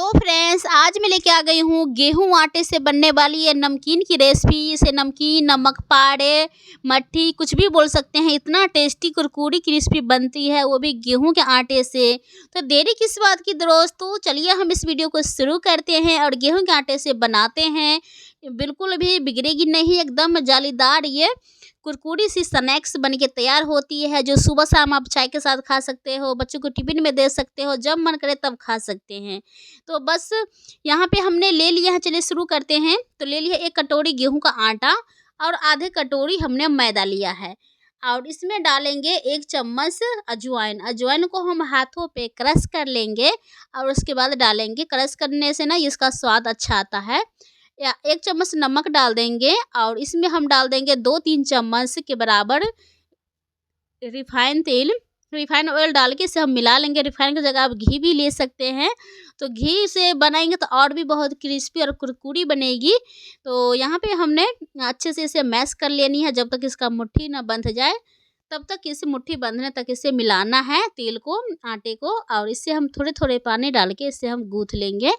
तो फ्रेंड्स, आज मैं लेके आ गई हूँ गेहूं आटे से बनने वाली ये नमकीन की रेसिपी। इसे नमकीन, नमक पाड़े, मट्ठी कुछ भी बोल सकते हैं। इतना टेस्टी कुरकुरी क्रिस्पी बनती है, वो भी गेहूं के आटे से। तो देरी किस बात की दोस्तों, चलिए हम इस वीडियो को शुरू करते हैं और गेहूं के आटे से बनाते हैं। बिल्कुल भी बिगड़ेगी नहीं, एकदम जालीदार ये कुरकुरी सी स्नैक्स बन के तैयार होती है, जो सुबह शाम आप चाय के साथ खा सकते हो, बच्चों को टिफिन में दे सकते हो, जब मन करे तब खा सकते हैं। तो बस यहाँ पे हमने ले लिया है, चलिए शुरू करते हैं। तो ले लिया 1 कटोरी गेहूं का आटा और आधे कटोरी हमने मैदा लिया है और इसमें डालेंगे 1 चम्मच अजवाइन। अजवाइन को हम हाथों पे क्रश कर लेंगे और उसके बाद डालेंगे। क्रश करने से ना इसका स्वाद अच्छा आता है। या 1 चम्मच नमक डाल देंगे और इसमें हम डाल देंगे 2-3 चम्मच के बराबर रिफाइन तेल। रिफाइन ऑयल डाल के इसे हम मिला लेंगे। रिफाइन की जगह आप घी भी ले सकते हैं। तो घी से बनाएंगे तो और भी बहुत क्रिस्पी और कुरकुरी बनेगी। तो यहाँ पे हमने अच्छे से इसे मैश कर लेनी है, जब तक इसका मुट्ठी ना बंध जाए तब तक इसे मुट्ठी बंधने तक इसे मिलाना है, तेल को, आटे को। और इससे हम थोड़े थोड़े पानी डाल के इसे हम गूँथ लेंगे।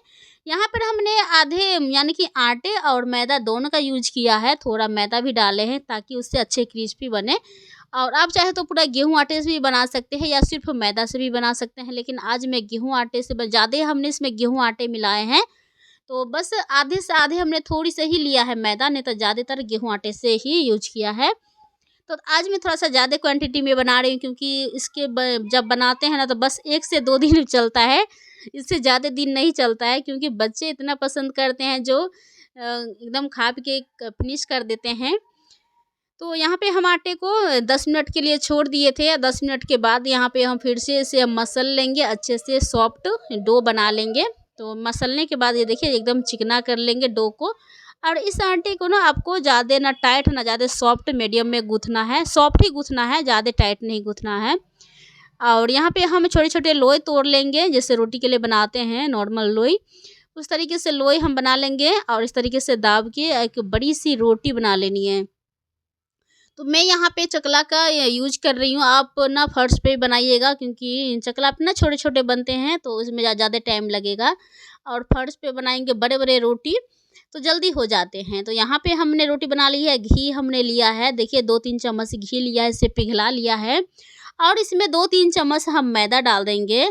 यहाँ पर हमने आधे यानी कि आटे और मैदा दोनों का यूज किया है। थोड़ा मैदा भी डाले हैं ताकि उससे अच्छे क्रिस्पी बने। और आप चाहे तो पूरा गेहूं आटे से भी बना सकते हैं या सिर्फ मैदा से भी बना सकते हैं, लेकिन आज मैं गेहूं आटे से ज़्यादा हमने इसमें गेहूं आटे मिलाए हैं। तो बस आधे से आधे हमने थोड़ी से ही लिया है मैदा, नहीं तो ज़्यादातर गेहूं आटे से ही यूज किया है। तो आज मैं थोड़ा सा ज़्यादा क्वांटिटी में बना रही हूँ, क्योंकि इसके जब बनाते हैं ना तो बस 1 से 2 दिन चलता है, इससे ज़्यादा दिन नहीं चलता है, क्योंकि बच्चे इतना पसंद करते हैं जो एकदम खा पी के फिनिश कर देते हैं। तो यहाँ पे हम आटे को 10 मिनट के लिए छोड़ दिए थे। 10 मिनट के बाद यहाँ पे हम फिर से इसे मसल लेंगे, अच्छे से सॉफ्ट डो बना लेंगे। तो मसलने के बाद ये देखिए एकदम चिकना कर लेंगे डो को। और इस आटे को ना आपको ज़्यादा ना टाइट ना ज़्यादा सॉफ्ट, मीडियम में गूँथना है। सॉफ्ट ही गूँथना है, ज़्यादा टाइट नहीं गूँथना है। और यहाँ पे हम छोटे छोटे लोई तोड़ लेंगे, जैसे रोटी के लिए बनाते हैं नॉर्मल लोई, उस तरीके से लोई हम बना लेंगे। और इस तरीके से दाब के एक बड़ी सी रोटी बना लेनी है। तो मैं यहाँ पे चकला का यूज कर रही हूँ। आप ना फर्श पे बनाइएगा, क्योंकि चकला पे ना छोटे छोटे बनते हैं तो उसमें ज़्यादा टाइम लगेगा। और फर्श पे बनाएंगे बड़े बड़े रोटी तो जल्दी हो जाते हैं। तो यहाँ पे हमने रोटी बना ली है। घी हमने लिया है, देखिए 2-3 चम्मच घी लिया है, इसे पिघला लिया है। और इसमें 2-3 चम्मच हम मैदा डाल देंगे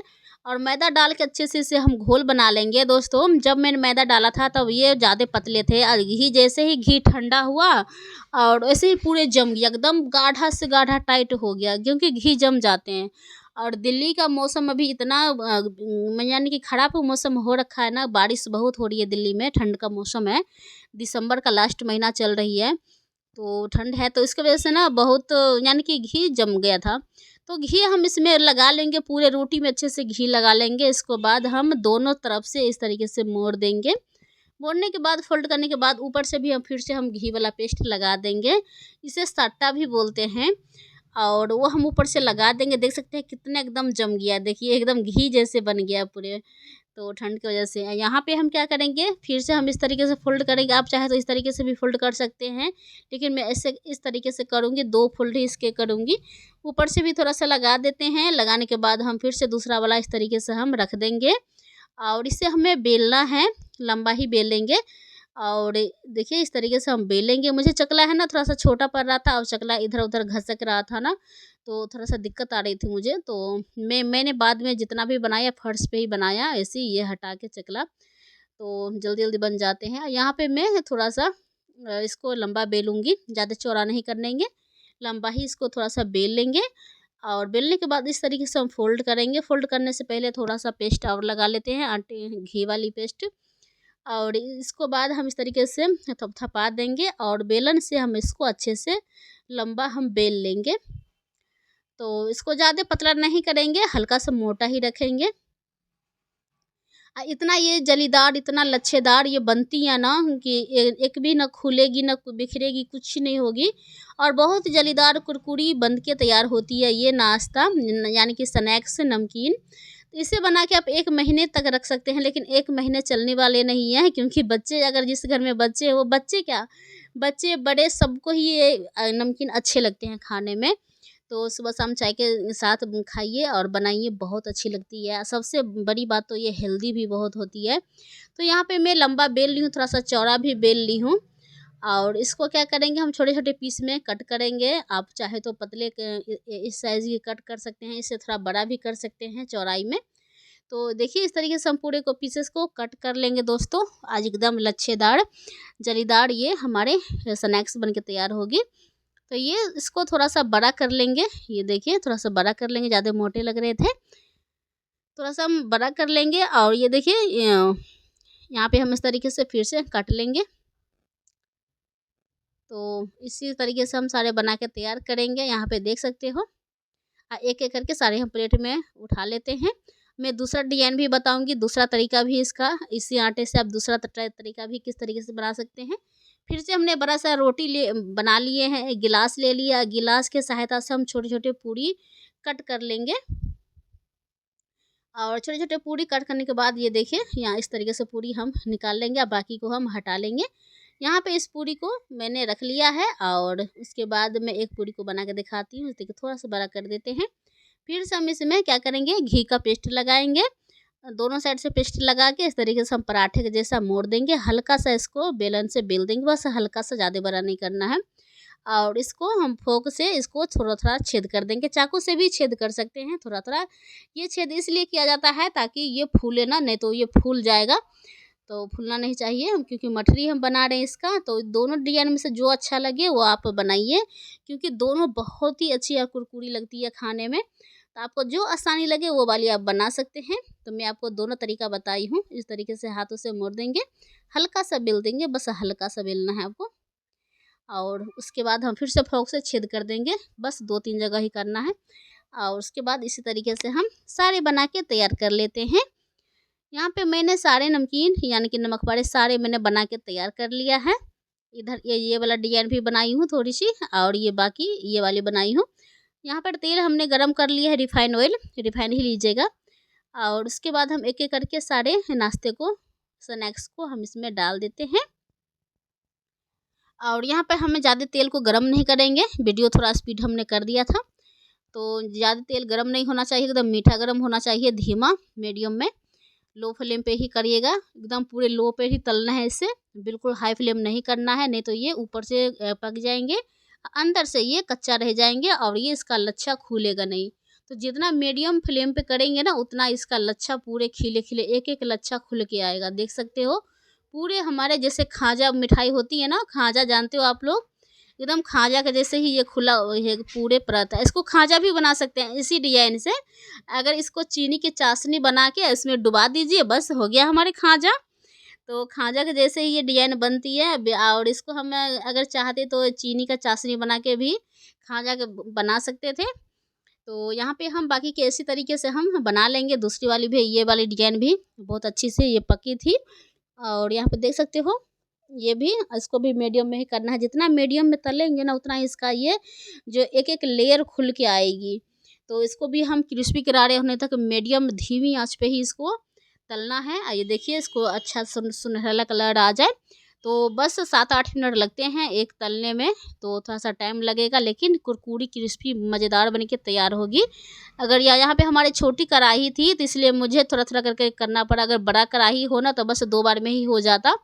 और मैदा डाल के अच्छे से इसे हम घोल बना लेंगे। दोस्तों, जब मैंने मैदा डाला था तब ये ज़्यादा पतले थे और घी जैसे ही घी ठंडा हुआ और ऐसे ही पूरे जम गया, एकदम गाढ़ा से गाढ़ा टाइट हो गया, क्योंकि घी जम जाते हैं। और दिल्ली का मौसम अभी इतना यानी कि ख़राब मौसम हो रखा है ना, बारिश बहुत हो रही है दिल्ली में, ठंड का मौसम है, दिसंबर का लास्ट महीना चल रही है। तो ठंड है तो इसकी वजह से ना बहुत यानी कि घी जम गया था। तो घी हम इसमें लगा लेंगे, पूरे रोटी में अच्छे से घी लगा लेंगे। इसके बाद हम दोनों तरफ से इस तरीके से मोड़ देंगे। मोड़ने के बाद फोल्ड करने के बाद ऊपर से भी हम फिर से हम घी वाला पेस्ट लगा देंगे। इसे सट्टा भी बोलते हैं। और वो हम ऊपर से लगा देंगे। देख सकते हैं कितना एकदम जम गया, देखिए एकदम घी जैसे बन गया पूरे। तो ठंड की वजह से यहाँ पे हम क्या करेंगे, फिर से हम इस तरीके से फ़ोल्ड करेंगे। आप चाहे तो इस तरीके से भी फ़ोल्ड कर सकते हैं, लेकिन मैं ऐसे इस तरीके से करूँगी, 2 फ़ोल्ड ही इसके करूँगी। ऊपर से भी थोड़ा-सा लगा देते हैं। लगाने के बाद हम फिर से दूसरा वाला इस तरीके से हम रख देंगे और इसे हमें बेलना है, लंबा ही बेलेंगे। और देखिए इस तरीके से हम बेलेंगे। मुझे चकला है ना थोड़ा-सा छोटा पड़ रहा था और चकला इधर-उधर घसक रहा था ना, तो थोड़ा-सा दिक्कत आ रही थी मुझे। तो मैंने बाद में जितना भी बनाया फर्श पे ही बनाया, ऐसे ही ये हटा के चकला, तो जल्दी-जल्दी बन जाते हैं। यहाँ पे मैं थोड़ा-सा इसको लंबा बेलूँगी, ज़्यादा चौड़ा नहीं करेंगे, लंबा ही इसको थोड़ा-सा बेल लेंगे। और बेलने के बाद इस तरीके से हम फ़ोल्ड करेंगे। फ़ोल्ड करने से पहले थोड़ा-सा पेस्ट और लगा लेते हैं, आटे घी वाली पेस्ट। और इसको बाद हम इस तरीके से थपथपा देंगे और बेलन से हम इसको अच्छे से लंबा हम बेल लेंगे। तो इसको ज़्यादा पतला नहीं करेंगे, हल्का सा मोटा ही रखेंगे। इतना ये जलीदार, इतना लच्छेदार ये बनती है ना कि एक भी ना खुलेगी, ना बिखरेगी, कुछ नहीं होगी। और बहुत जलीदार कुरकुरी बन के तैयार होती है ये नाश्ता, यानी कि स्नैक्स नमकीन। तो इसे बना के आप 1 महीने तक रख सकते हैं, लेकिन 1 महीने चलने वाले नहीं हैं, क्योंकि बच्चे, अगर जिस घर में बच्चे हैं, वो बच्चे क्या, बच्चे बड़े सबको ही ये नमकीन अच्छे लगते हैं खाने में। तो सुबह शाम चाय के साथ खाइए और बनाइए, बहुत अच्छी लगती है। सबसे बड़ी बात तो ये हेल्दी भी बहुत होती है। तो यहाँ पे मैं लंबा बेल ली हूँ, थोड़ा सा चौड़ा भी बेल ली हूँ और इसको क्या करेंगे, हम छोटे-छोटे पीस में कट करेंगे। आप चाहे तो पतले इस साइज़ की कट कर सकते हैं, इससे थोड़ा बड़ा भी कर सकते हैं चौड़ाई में। तो देखिए इस तरीके से हम पूरे को पीसेस को कट कर लेंगे दोस्तों। आज एकदम लच्छेदार, जलीदार ये हमारे स्नैक्स बन के तैयार होगी। तो ये इसको थोड़ा-सा बड़ा कर लेंगे। ये देखिए थोड़ा-सा बड़ा कर लेंगे, ज़्यादा मोटे लग रहे थे। थोड़ा-सा हम बड़ा कर लेंगे और ये देखिए यहाँ पे हम इस तरीके से फिर से काट लेंगे। तो इसी तरीके से हम सारे बना के तैयार करेंगे। यहाँ पे देख सकते हो एक-एक करके सारे हम प्लेट में उठा लेते हैं। मैं दूसरा डिज़ाइन भी बताऊँगी, दूसरा तरीका भी इसका, इसी आटे से आप दूसरा तरीका भी किस तरीके से बना सकते हैं। फिर से हमने बड़ा सा रोटी बना लिए हैं, एक गिलास ले लिया, गिलास के सहायता से हम छोटे-छोटे पूरी कट कर लेंगे। और छोटे-छोटे पूरी कट करने के बाद ये देखिए यहाँ इस तरीके से पूरी हम निकाल लेंगे और बाकी को हम हटा लेंगे। यहाँ पे इस पूरी को मैंने रख लिया है और उसके बाद मैं एक पूरी को बना के दिखाती हूँ। देखिए थोड़ा सा बड़ा कर देते हैं। फिर से हम इसमें क्या करेंगे, घी का पेस्ट लगाएंगे। दोनों साइड से पेस्ट लगा के इस तरीके से हम पराठे के जैसा मोड़ देंगे। हल्का सा इसको बेलन से बेल देंगे, बस हल्का सा, ज़्यादा बड़ा नहीं करना है। और इसको हम फोक से इसको थोड़ा-थोड़ा छेद कर देंगे। चाकू से भी छेद कर सकते हैं थोड़ा-थोड़ा। ये छेद इसलिए किया जाता है ताकि ये फूले ना, नहीं तो ये फूल जाएगा। तो फूलना नहीं चाहिए क्योंकि मठरी हम बना रहे हैं इसका। तो दोनों डिज़ाइन में से जो अच्छा लगे वो आप बनाइए, क्योंकि दोनों बहुत ही अच्छी और कुरकुरी लगती है खाने में। तो आपको जो आसानी लगे वो वाली आप बना सकते हैं। तो मैं आपको दोनों तरीका बताई हूँ। इस तरीके से हाथों से मोड़ देंगे, हल्का सा बेल देंगे, बस हल्का सा बेलना है आपको। और उसके बाद हम फिर से फोक से छेद कर देंगे, बस 2-3 जगह ही करना है। और उसके बाद इसी तरीके से हम सारे बना के तैयार कर लेते हैं। यहाँ पे मैंने सारे नमकीन यानी कि नमक पारे सारे मैंने बना के तैयार कर लिया है। इधर ये वाला डिज़ाइन भी बनाई हूँ थोड़ी सी, और ये बाकी ये वाली बनाई हूँ। यहाँ पर तेल हमने गरम कर लिया है, रिफाइंड ऑयल, रिफाइंड ही लीजिएगा। और उसके बाद हम एक-एक करके सारे नाश्ते को, स्नैक्स को हम इसमें डाल देते हैं। और यहाँ पे हमें ज़्यादा तेल को गरम नहीं करेंगे, वीडियो थोड़ा स्पीड हमने कर दिया था। तो ज़्यादा तेल गरम नहीं होना चाहिए, एकदम मीठा गरम होना चाहिए, धीमा मीडियम में, लो फ्लेम पे ही करिएगा। एकदम पूरे लो पे ही तलना है इसे, बिल्कुल हाई फ्लेम नहीं करना है, नहीं तो ये ऊपर से पक जाएंगे, अंदर से ये कच्चा रह जाएंगे और ये इसका लच्छा खुलेगा नहीं। तो जितना मीडियम फ्लेम पे करेंगे ना, उतना इसका लच्छा पूरे खिले-खिले एक-एक लच्छा खुल के आएगा। देख सकते हो पूरे हमारे जैसे खाजा मिठाई होती है ना, खाजा जानते हो आप लोग, एकदम खाजा के जैसे ही ये खुला ये पूरे परत है। इसको खाजा भी बना सकते हैं इसी डिज़ाइन से। अगर इसको चीनी की चाशनी बना के इसमें डुबा दीजिए, बस हो गया हमारे खाजा। तो खाजा के जैसे ही ये डिज़ाइन बनती है। और इसको हम अगर चाहते तो चीनी का चाशनी बना के भी खाजा के बना सकते थे। तो यहाँ पे हम बाकी के इसी तरीके से हम बना लेंगे। दूसरी वाली भी, ये वाली डिज़ाइन भी बहुत अच्छी से ये पकी थी। और यहाँ पे देख सकते हो ये भी, इसको भी मीडियम में ही करना है। जितना मीडियम में तलेंगे ना, उतना इसका ये जो एक-एक लेयर खुल के आएगी। तो इसको भी हम क्रिस्पी करारे होने तक मीडियम धीमी आंच पे ही इसको तलना है। ये देखिए इसको अच्छा सुनहरा कलर आ जाए तो बस 7-8 मिनट लगते हैं एक तलने में। तो थोड़ा सा टाइम लगेगा, लेकिन कुरकुरी क्रिस्पी मज़ेदार बन के तैयार होगी। अगर यहाँ पे हमारी छोटी कढ़ाई थी तो इसलिए मुझे थोड़ा-थोड़ा करके करना पड़ा। अगर बड़ा कढ़ाई हो ना तो बस 2 बार में ही हो जाता।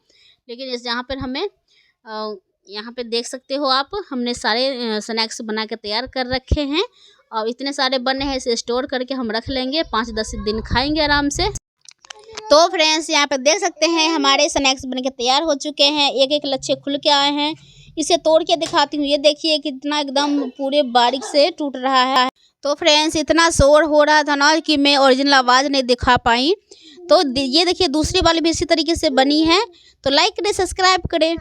लेकिन इस यहाँ पर हमें यहाँ पे देख सकते हो आप, हमने सारे स्नैक्स बना के तैयार कर रखे हैं। और इतने सारे बने हैं, इसे स्टोर करके हम रख लेंगे, 5-10 दिन खाएंगे आराम से। तो फ्रेंड्स यहाँ पे देख सकते हैं हमारे स्नैक्स बन के तैयार हो चुके हैं। एक-एक लच्छे खुल के आए हैं। इसे तोड़ के दिखाती हूँ। ये देखिए कितना एकदम पूरे बारीक से टूट रहा है। तो फ्रेंड्स इतना शोर हो रहा था ना कि मैं ओरिजिनल आवाज़ नहीं दिखा पाई। तो ये देखिए दूसरी वाली भी इसी तरीके से बनी है। तो लाइक करें, सब्सक्राइब करें।